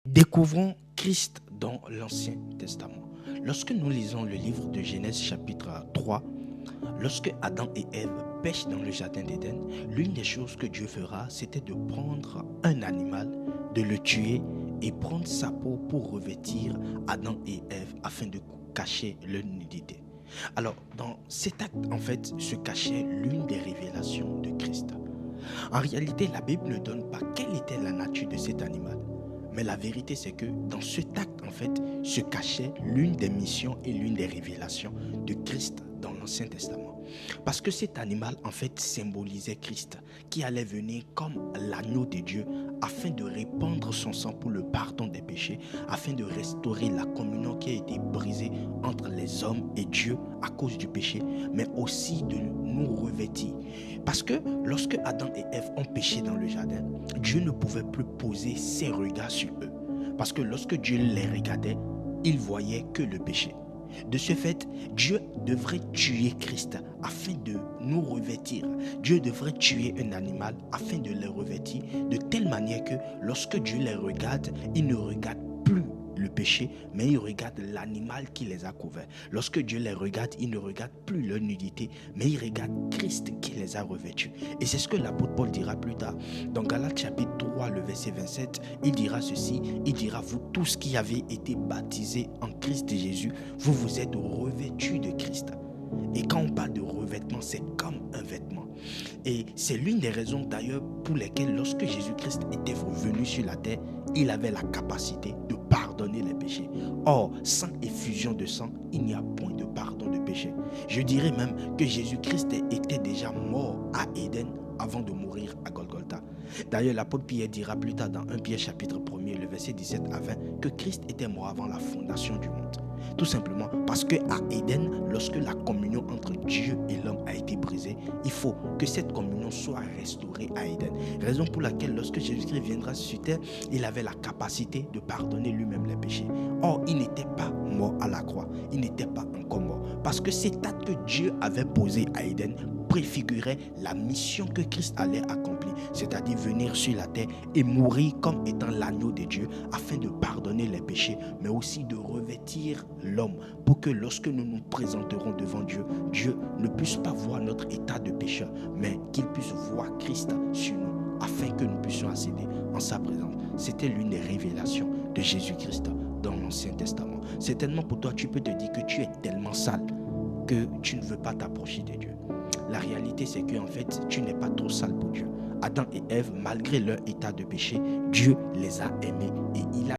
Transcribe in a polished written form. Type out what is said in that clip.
Découvrons Christ dans l'Ancien Testament. Lorsque nous lisons le livre de Genèse chapitre 3, lorsque Adam et Ève pêchent dans le jardin d'Éden, l'une des choses que Dieu fera, c'était de prendre un animal, de le tuer et prendre sa peau pour revêtir Adam et Ève afin de cacher leur nudité. Alors, dans cet acte, en fait, se cachait l'une des révélations de Christ. En réalité, la Bible ne donne pas quelle était la nature de cet animal. Mais la vérité, c'est que dans cet acte, en fait, se cachait l'une des missions et l'une des révélations de Christ dans l'Ancien Testament. Parce que cet animal, en fait, symbolisait Christ, qui allait venir comme l'agneau de Dieu afin de répandre son sang pour le pardon des péchés, afin de restaurer la communion qui a été brisée entre les hommes et Dieu à cause du péché, mais aussi de nous revêtir. Parce que lorsque Adam et Ève ont péché dans le jardin, Dieu ne pouvait plus poser ses regards sur eux. Parce que lorsque Dieu les regardait, il voyait que le péché. De ce fait, Dieu devrait tuer Christ afin de nous revêtir. Dieu devrait tuer un animal afin de les revêtir de telle manière que lorsque Dieu les regarde, il ne regarde plus le péché, mais il regarde l'animal qui les a couverts. Lorsque Dieu les regarde, il ne regarde plus leur nudité, mais il regarde Christ qui les a revêtus. Et c'est ce que l'apôtre Paul dira plus tard. Dans Galates chapitre 3, le verset 27, il dira ceci, il dira, vous tous qui avez été baptisés en Christ Jésus, vous vous êtes revêtus de Christ. Et quand on parle de revêtement, c'est comme un vêtement. Et c'est l'une des raisons d'ailleurs pour lesquelles lorsque Jésus-Christ était revenu sur la terre, il avait la capacité de pardonner les péchés. Or, sans effusion de sang, il n'y a point de pardon de péché. Je dirais même que Jésus-Christ était déjà mort à Éden avant de mourir à Golgotha. D'ailleurs, l'apôtre Pierre dira plus tard dans 1 Pierre chapitre 1er, le verset 17 à 20, que Christ était mort avant la fondation du monde. Tout simplement parce qu'à Éden, lorsque la communion entre Dieu et l'homme a été brisée, il faut que cette communion soit restaurée à Éden. Raison pour laquelle lorsque Jésus-Christ viendra sur terre, il avait la capacité de pardonner lui-même les péchés. Or, il n'était pas mort à la croix, il n'était pas encore mort. Parce que cet acte que Dieu avait posé à Éden préfigurait la mission que Christ allait accomplir, c'est-à-dire venir sur la terre et mourir comme étant l'agneau de Dieu afin de pardonner les péchés, mais aussi de revêtir l'homme pour que lorsque nous nous présenterons devant Dieu, Dieu ne puisse pas voir notre état de pécheur, mais qu'il puisse voir Christ sur nous afin que nous puissions accéder en sa présence. C'était l'une des révélations de Jésus-Christ dans l'Ancien Testament. Certainement pour toi, tu peux te dire que tu es tellement sale que tu ne veux pas t'approcher de Dieu. La réalité, c'est que en fait, tu n'es pas trop sale pour Dieu. Adam et Ève, malgré leur état de péché, Dieu les a aimés et il a